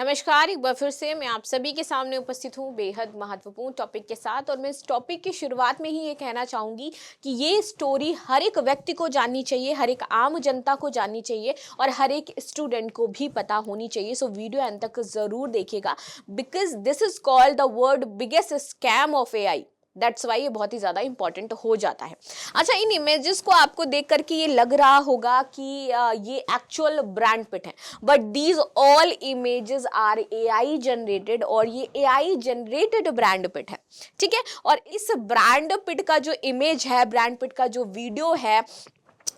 नमस्कार, एक बार फिर से मैं आप सभी के सामने उपस्थित हूँ बेहद महत्वपूर्ण टॉपिक के साथ। और मैं इस टॉपिक की शुरुआत में ही ये कहना चाहूँगी कि ये स्टोरी हर एक व्यक्ति को जाननी चाहिए, हर एक आम जनता को जाननी चाहिए और हर एक स्टूडेंट को भी पता होनी चाहिए। सो वीडियो अंत तक ज़रूर देखिएगा, because this is called the world biggest scam of AI. That's why ये बहुत ही ज़्यादा इंपॉर्टेंट हो जाता है। अच्छा, इन इमेजेस को आपको देख करके ये लग रहा होगा कि ये एक्चुअल ब्रांड पिट है, but these all images are AI generated और ये एआई जनरेटेड ब्रांड पिट है। ठीक है, और इस ब्रांड पिट का जो इमेज है, ब्रांड पिट का जो वीडियो है,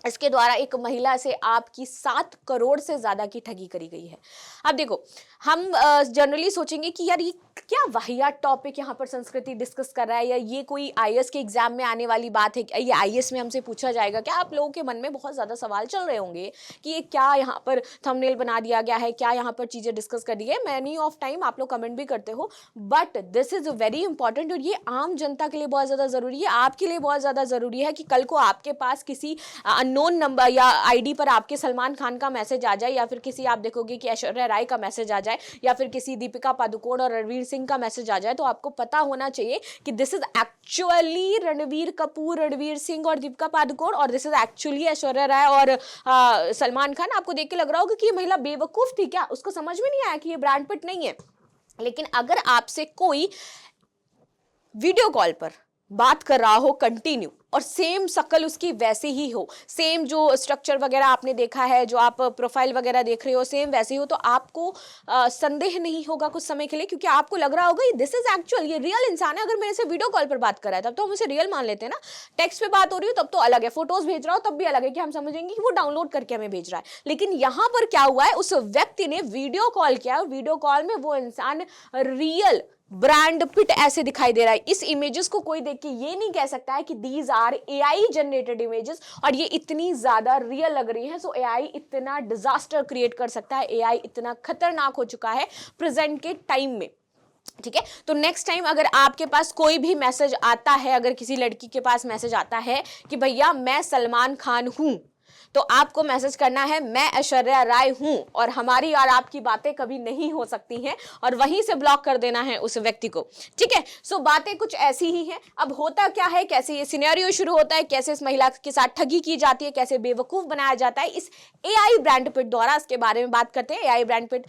इसके द्वारा एक महिला से आपकी 7 करोड़ से ज्यादा की ठगी करी गई है। अब देखो, हम जनरली सोचेंगे कि यार ये क्या वाहियात टॉपिक यहाँ पर संस्कृति डिस्कस कर रहा है, या ये कोई आईएएस के एग्जाम में आने वाली बात है, ये आईएएस में हमसे पूछा जाएगा क्या। आप लोगों के मन में बहुत ज्यादा सवाल चल रहे होंगे कि ये क्या यहाँ पर थंबनेल बना दिया गया है, क्या यहाँ पर चीजें डिस्कस कर दी है। मैनी ऑफ टाइम आप लोग कमेंट भी करते हो, but this is very important और ये आम जनता के लिए बहुत ज्यादा जरूरी है, आपके लिए बहुत ज्यादा जरूरी है कि कल को आपके पास किसी अननोन नंबर या आईडी पर आपके सलमान खान का मैसेज आ जाए, या फिर किसी आप देखोगे कि ऐश्वर्या राय का मैसेज आ जाए, या फिर किसी दीपिका पादुकोण और रणवीर सिंह का मैसेज आ जाए, तो आपको पता होना चाहिए कि this is actually Ranveer Kapoor, Ranveer Singh और दीपिका पादुकोण, और this is actually Aishwarya Rai और सलमान खान। आपको देख के लग रहा होगा कि ये महिला बेवकूफ थी क्या, उसको समझ में नहीं आया कि ये ब्रांड पिट नहीं है। लेकिन अगर आपसे कोई वीडियो कॉल पर बात कर रहा हो कंटिन्यू और सेम शक्ल उसकी वैसे ही हो, सेम जो स्ट्रक्चर वगैरह आपने देखा है, जो आप प्रोफाइल वगैरह देख रहे हो सेम वैसे ही हो, तो आपको संदेह नहीं होगा कुछ समय के लिए, क्योंकि आपको लग रहा होगा दिस इज एक्चुअल, ये रियल इंसान है। अगर मेरे से वीडियो कॉल पर बात कर रहा है तब तो हम उसे रियल मान लेते हैं ना, टेक्स्ट पे बात हो रही हो तब तो अलग है, फोटोज भेज रहा हो तब भी अलग है कि हम समझेंगे कि वो डाउनलोड करके हमें भेज रहा है। लेकिन यहाँ पर क्या हुआ है, उस व्यक्ति ने वीडियो कॉल किया और वीडियो कॉल में वो इंसान रियल ब्रांड पिट ऐसे दिखाई दे रहा है। इस इमेजेस को कोई देख के ये नहीं कह सकता है कि these are AI generated images और ये इतनी ज्यादा रियल लग रही है। सो एआई इतना डिजास्टर क्रिएट कर सकता है, एआई इतना खतरनाक हो चुका है प्रेजेंट के टाइम में। ठीक है, तो नेक्स्ट टाइम अगर आपके पास कोई भी मैसेज आता है, अगर किसी लड़की के पास मैसेज आता है कि भैया मैं सलमान खान हूं, तो आपको मैसेज करना है मैं ऐश्वर्या राय हूं और हमारी और आपकी बातें कभी नहीं हो सकती हैं, और वहीं से ब्लॉक कर देना है उस व्यक्ति को। ठीक है, सो बातें कुछ ऐसी ही हैं। अब होता क्या है, कैसे ये सिनेरियो शुरू होता है, कैसे इस महिला के साथ ठगी की जाती है, कैसे बेवकूफ बनाया जाता है इस एआई ब्रांड पिट द्वारा, इसके बारे में बात करते हैं। एआई ब्रांड पिट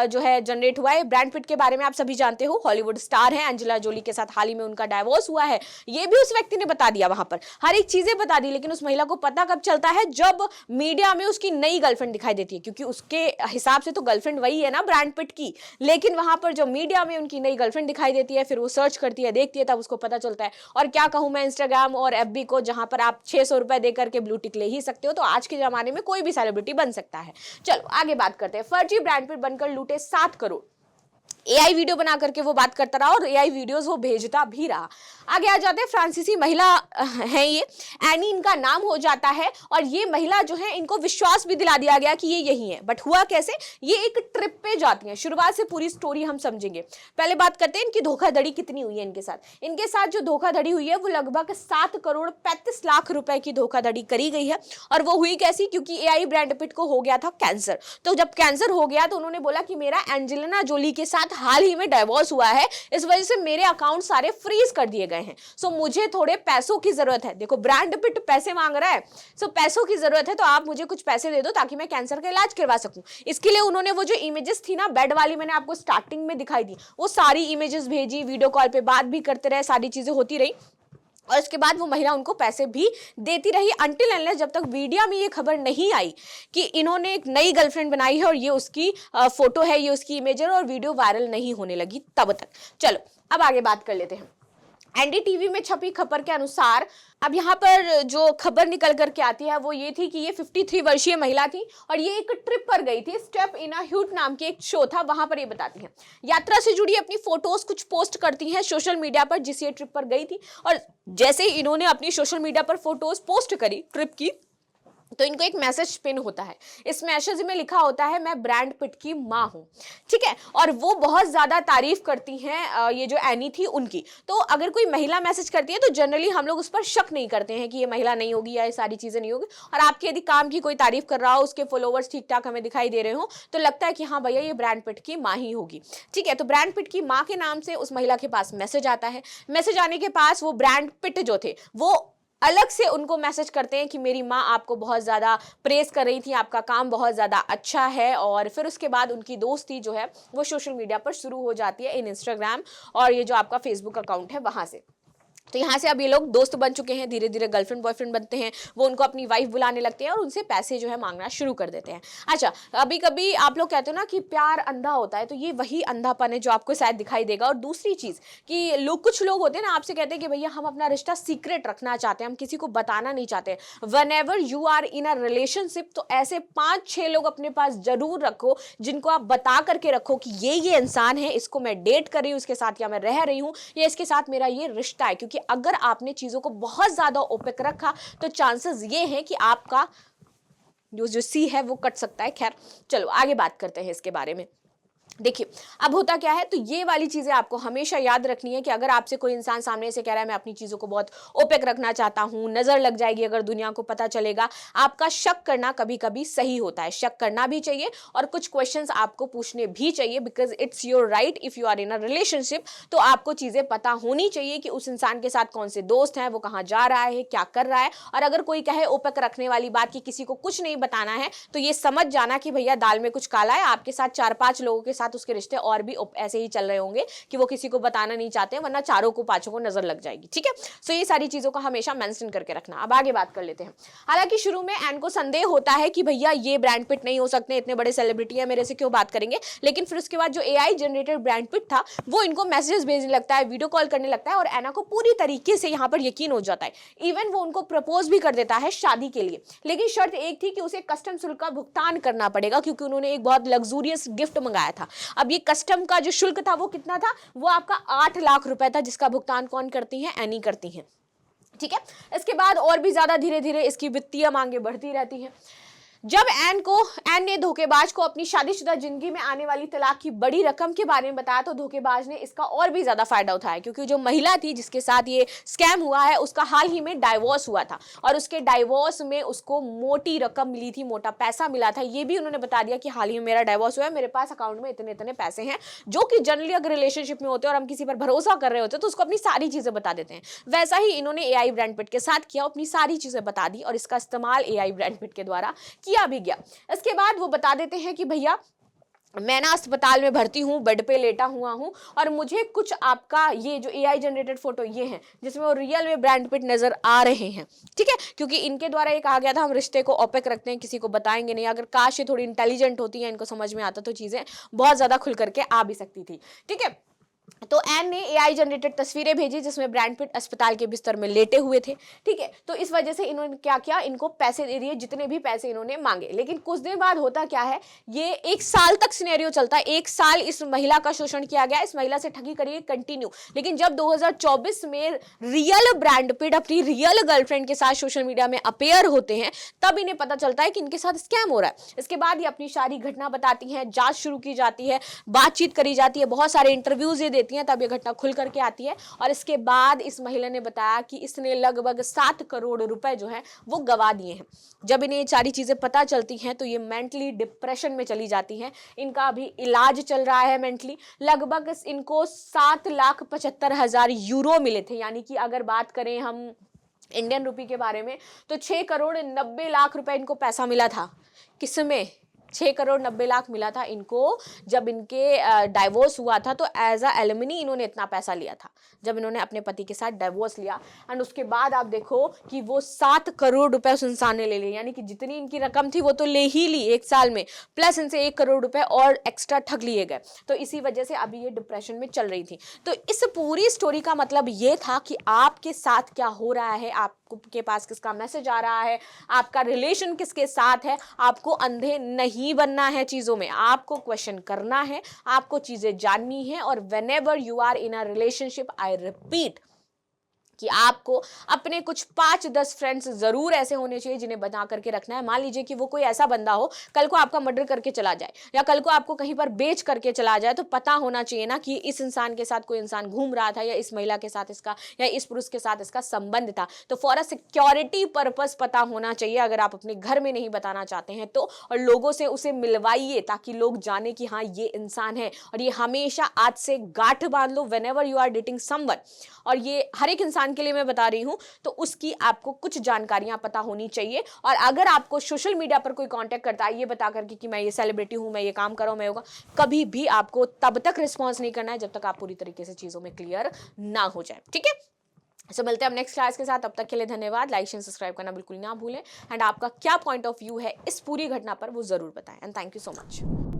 जो है जनरेट हुआ है। ब्रांड पिट के बारे में आप सभी जानते हो, हॉलीवुड स्टार है, एंजेला जोली के साथ हाल ही में उनका डाइवोर्स हुआ है, ये भी उस व्यक्ति ने बता दिया, वहां पर हर एक चीजें बता दी। लेकिन उस महिला को पता कब चलता है, जब मीडिया में उसकी नई गर्लफ्रेंड दिखाई देती है, क्योंकि उसके हिसाब से तो गर्लफ्रेंड वही है ना ब्रांड पिट की। लेकिन वहां पर जो मीडिया में उनकी नई गर्लफ्रेंड दिखाई देती है, फिर वो सर्च करती है, देखती है, तब उसको पता चलता है। और क्या कहूं मैं, इंस्टाग्राम और एफबी को, जहां पर आप 600 रुपए देकर के ब्लू टिक ले ही सकते हो, तो आज के जमाने में कोई भी सेलिब्रिटी बन सकता है। चलो आगे बात करते हैं। फर्जी ब्रांड पिट बनकर लूटे 7 करोड़। एआई वीडियो बना करके वो बात करता रहा और एआई वीडियोस वो भेजता भी रहा। आगे आ जाते हैं, फ्रांसीसी महिला है ये, एनी इनका नाम हो जाता है, और ये महिला जो है इनको विश्वास भी दिला दिया गया कि ये यही है। बट हुआ कैसे, ये एक ट्रिप पे जाती हैं। शुरुआत से पूरी स्टोरी हम समझेंगे। पहले बात करते हैं इनकी धोखाधड़ी कितनी हुई है इनके साथ। इनके साथ जो धोखाधड़ी हुई है वो लगभग 7 करोड़ 35 लाख रुपए की धोखाधड़ी करी गई है। और वो हुई कैसी, क्योंकि एआई ब्रांड पिट को हो गया था कैंसर। तो जब कैंसर हो गया तो उन्होंने बोला कि मेरा एंजेलिना जोली के साथ हाल ही में डाइवोर्स हुआ है, इस वजह से मेरे अकाउंट सारे फ्रीज कर दिए गए हैं। सो मुझे थोड़े पैसों की जरूरत है। देखो, ब्रांड पिट पैसे मांग रहा है, सो पैसों की जरूरत है, तो आप मुझे कुछ पैसे दे दो ताकि मैं कैंसर का इलाज करवा सकूं। इसके लिए उन्होंने वो जो इमेजेस थी ना बेड वाली, मैंने आपको स्टार्टिंग में दिखाई दी, वो सारी इमेजेस भेजी, वीडियो कॉल पे बात भी करते रहे, सारी चीजें होती रही, और इसके बाद वो महिला उनको पैसे भी देती रही अनटिल अनलेस जब तक मीडिया में ये खबर नहीं आई कि इन्होंने एक नई गर्लफ्रेंड बनाई है और ये उसकी फोटो है, ये उसकी इमेज है, और वीडियो वायरल नहीं होने लगी तब तक। चलो अब आगे बात कर लेते हैं। एनडीटीवी में छपी खबर के अनुसार अब यहाँ पर जो खबर निकल करके आती है वो ये थी कि ये 53 वर्षीय महिला थी और ये एक ट्रिप पर गई थी। स्टेप इन अ ह्यूट नाम की एक शो था, वहां पर ये बताती हैं, यात्रा से जुड़ी अपनी फोटोज कुछ पोस्ट करती हैं सोशल मीडिया पर जिस ये ट्रिप पर गई थी। और जैसे ही इन्होंने अपनी सोशल मीडिया पर फोटोज पोस्ट करी ट्रिप की, तो इनको एक मैसेज पिन होता है, इस मैसेज में लिखा होता है मैं ब्रैड पिट की माँ हूँ, ठीक है। और वो बहुत ज़्यादा तारीफ करती हैं ये जो एनी थी उनकी। तो अगर कोई महिला मैसेज करती है तो जनरली हम लोग उस पर शक नहीं करते हैं कि ये महिला नहीं होगी या ये सारी चीज़ें नहीं होगी। और आपके यदि काम की कोई तारीफ कर रहा हो, उसके फॉलोवर्स ठीक ठाक हमें दिखाई दे रहे हो, तो लगता है कि हाँ भैया ये ब्रैड पिट की माँ ही होगी, ठीक है। तो ब्रैड पिट की माँ के नाम से उस महिला के पास मैसेज आता है। मैसेज आने के पास वो ब्रैड पिट जो थे वो अलग से उनको मैसेज करते हैं कि मेरी माँ आपको बहुत ज़्यादा प्रेस कर रही थी, आपका काम बहुत ज़्यादा अच्छा है। और फिर उसके बाद उनकी दोस्ती जो है वो सोशल मीडिया पर शुरू हो जाती है, इन इंस्टाग्राम और ये जो आपका फेसबुक अकाउंट है वहाँ से। तो यहाँ से अब ये लोग दोस्त बन चुके हैं, धीरे धीरे गर्लफ्रेंड बॉयफ्रेंड बनते हैं, वो उनको अपनी वाइफ बुलाने लगते हैं और उनसे पैसे जो है मांगना शुरू कर देते हैं। अच्छा, कभी कभी आप लोग कहते हो ना कि प्यार अंधा होता है, तो ये वही अंधापन है जो आपको शायद दिखाई देगा। और दूसरी चीज़ कि कुछ लोग होते हैं ना, आपसे कहते हैं कि भैया हम अपना रिश्ता सीक्रेट रखना चाहते हैं, हम किसी को बताना नहीं चाहते। Whenever you are in a relationship, तो ऐसे 5-6 लोग अपने पास जरूर रखो जिनको आप बता करके रखो कि ये इंसान है, इसको मैं डेट कर रही हूँ, इसके साथ या मैं रह रही हूँ, या इसके साथ मेरा ये रिश्ता है। क्योंकि अगर आपने चीजों को बहुत ज्यादा ओपेक रखा तो चांसेस ये हैं कि आपका जो सी है वो कट सकता है। खैर चलो आगे बात करते हैं इसके बारे में। देखिए अब होता क्या है, तो ये वाली चीजें आपको हमेशा याद रखनी है कि अगर आपसे कोई इंसान सामने से कह रहा है मैं अपनी चीजों को बहुत ओपेक रखना चाहता हूं, नजर लग जाएगी अगर दुनिया को पता चलेगा, आपका शक करना कभी कभी सही होता है। शक करना भी चाहिए और कुछ क्वेश्चंस आपको पूछने भी चाहिए, because it's your right if you are in a relationship. तो आपको चीजें पता होनी चाहिए कि उस इंसान के साथ कौन से दोस्त हैं, वो कहाँ जा रहा है, क्या कर रहा है। और अगर कोई कहे ओपेक रखने वाली बात कि किसी को कुछ नहीं बताना है, तो ये समझ जाना कि भैया दाल में कुछ काला है। आपके साथ 4-5 लोगों के साथ उसके रिश्ते और भी ऐसे ही चल रहे होंगे कि वो किसी को बताना नहीं चाहते, वरना चारों को 5 को नजर लग जाएगी, ठीक है। सो ये सारी चीजों को हमेशा मेंशन करके रखना। अब आगे बात कर लेते हैं। हालांकि शुरू में एन को संदेह होता है कि भैया ये ब्रैड पिट नहीं हो सकते, इतने बड़े सेलिब्रिटी है, मेरे से क्यों बात करेंगे। लेकिन फिर उसके बाद जो एआई जनरेटेड ब्रैड पिट था वो इनको मैसेजेस भेजने लगता है, वीडियो कॉल करने लगता है और एना को पूरी तरीके से यहाँ पर यकीन हो जाता है। इवन वो उनको प्रपोज भी कर देता है शादी के लिए, लेकिन शर्त एक थी कि उसे कस्टम शुल्क का भुगतान करना पड़ेगा, क्योंकि उन्होंने एक बहुत लग्जूरियस गिफ्ट मंगाया था। अब ये कस्टम का जो शुल्क था वो कितना था, वो आपका 8 लाख रुपए था, जिसका भुगतान कौन करती है, एनी करती है, ठीक है। इसके बाद और भी ज्यादा धीरे धीरे इसकी वित्तीय मांगे बढ़ती रहती हैं। जब एन ने धोखेबाज को अपनी शादीशुदा जिंदगी में आने वाली तलाक की बड़ी रकम के बारे में बताया, तो धोखेबाज ने इसका और भी ज्यादा फायदा उठाया, क्योंकि जो महिला थी जिसके साथ ये स्कैम हुआ है उसका हाल ही में डाइवोर्स हुआ था और उसके डाइवोर्स में उसको मोटी रकम मिली थी, मोटा पैसा मिला था। ये भी उन्होंने बता दिया कि हाल ही में मेरा डाइवोर्स हुआ है, मेरे पास अकाउंट में इतने इतने पैसे हैं, जो कि जनरली अगर रिलेशनशिप में होते हैं और हम किसी पर भरोसा कर रहे होते हैं तो उसको अपनी सारी चीजें बता देते हैं। वैसा ही इन्होंने एआई ब्रैड पिट के साथ किया, अपनी सारी चीजें बता दी और इसका इस्तेमाल एआई ब्रैड पिट के द्वारा किया भी गया। इसके बाद वो बता देते हैं कि भैया मैं ना अस्पताल में भर्ती हूँ, बेड पे लेटा हुआ हूँ और मुझे कुछ आपका ये जो एआई जनरेटेड फोटो ये है जिसमें वो रियल में ब्रैड पिट नजर आ रहे हैं, ठीक है। क्योंकि इनके द्वारा ये कहा गया था हम रिश्ते को ओपेक रखते हैं, किसी को बताएंगे नहीं। अगर काश ये थोड़ी इंटेलिजेंट होती है, इनको समझ में आता तो चीजें बहुत ज्यादा खुल करके आ भी सकती थी, ठीक है। तो एन ने एआई जनरेटेड तस्वीरें भेजी जिसमें ब्रैड पिट अस्पताल के बिस्तर में लेटे हुए थे, ठीक है। तो इस वजह से इन्होंने क्या किया, इनको पैसे दे दिए, जितने भी पैसे इन्होंने मांगे। लेकिन कुछ दिन बाद होता क्या है, ये 1 साल तक सिनेरियो चलता है, 1 साल इस महिला का शोषण किया गया, इस महिला से ठगी करिए कंटिन्यू। लेकिन जब 2024 में रियल ब्रैड पिट अपनी रियल गर्लफ्रेंड के साथ सोशल मीडिया में अपेयर होते हैं, तब इन्हें पता चलता है कि इनके साथ स्कैम हो रहा है। इसके बाद ये अपनी सारी घटना बताती हैं, जांच शुरू की जाती है, बातचीत करी जाती है, बहुत सारे इंटरव्यूज ये देती हैं, तब ये घटना खुल करके आती है। और इसके बाद इस महिला ने बताया कि इसने लगभग 7 करोड़ रुपए जो है वो गवा दिए हैं। जब इन्हें ये सारी चीजें पता चलती हैं तो ये मेंटली डिप्रेशन में चली जाती हैं। इनका अभी इलाज चल रहा है मेंटली। लगभग इनको 7,75,000 यूरो मिले थे, यानी कि अगर बात करें हम इंडियन रुपी के बारे में तो 6 करोड़ 90 लाख रुपए इनको पैसा मिला था। किसमें? 6 करोड़ 90 लाख मिला था इनको जब इनके डाइवोर्स हुआ था। तो एज अ एलिमनी इन्होंने इतना पैसा लिया था जब इन्होंने अपने पति के साथ डाइवोर्स लिया। एंड उसके बाद आप देखो कि वो 7 करोड़ रुपए उस इंसान ने ले लिए, यानी कि जितनी इनकी रकम थी वो तो ले ही ली 1 साल में, प्लस इनसे 1 करोड़ रुपए और एक्स्ट्रा ठग लिए गए। तो इसी वजह से अभी ये डिप्रेशन में चल रही थी। तो इस पूरी स्टोरी का मतलब ये था कि आपके साथ क्या हो रहा है, आपके पास किसका मैसेज आ रहा है, आपका रिलेशन किसके साथ है। आपको अंधे नहीं बनना है चीजों में, आपको क्वेश्चन करना है, आपको चीजें जाननी है। और whenever you are in a relationship, I repeat, कि आपको अपने कुछ 5-10 फ्रेंड्स जरूर ऐसे होने चाहिए जिन्हें बना करके रखना है। मान लीजिए कि वो कोई ऐसा बंदा हो, कल को आपका मर्डर करके चला जाए या कल को आपको कहीं पर बेच करके चला जाए, तो पता होना चाहिए ना कि इस इंसान के साथ कोई इंसान घूम रहा था या इस महिला के साथ इसका या इस पुरुष के साथ इसका संबंध था। तो फॉर अ सिक्योरिटी पर्पस पता होना चाहिए, अगर आप अपने घर में नहीं बताना चाहते हैं तो। और लोगों से उसे मिलवाइए ताकि लोग जाने कि हाँ ये इंसान है। और ये हमेशा आज से गांठ बांध लो whenever you are dating someone. और ये हर एक इंसान के लिए मैं बता रही हूं, तो उसकी आपको कुछ जानकारियां पता होनी चाहिए। और अगर आपको सोशल मीडिया पर कोई कांटेक्ट करता है ये बता करके कि मैं ये सेलिब्रिटी हूं, मैं ये काम कर रहा हूं, मैं होगा, कभी भी आपको तब तक रिस्पॉन्स नहीं करना है जब तक आप पूरी तरीके से चीजों में क्लियर ना हो जाए। ठीक है, सो मिलते हैं हम नेक्स्ट क्लास के साथ। तब तक के लिए धन्यवाद। लाइक शेयर सब्सक्राइब करना बिल्कुल ना भूलें। एंड आपका क्या पॉइंट ऑफ व्यू है इस पूरी घटना पर वो जरूर बताएं। And thank you so much.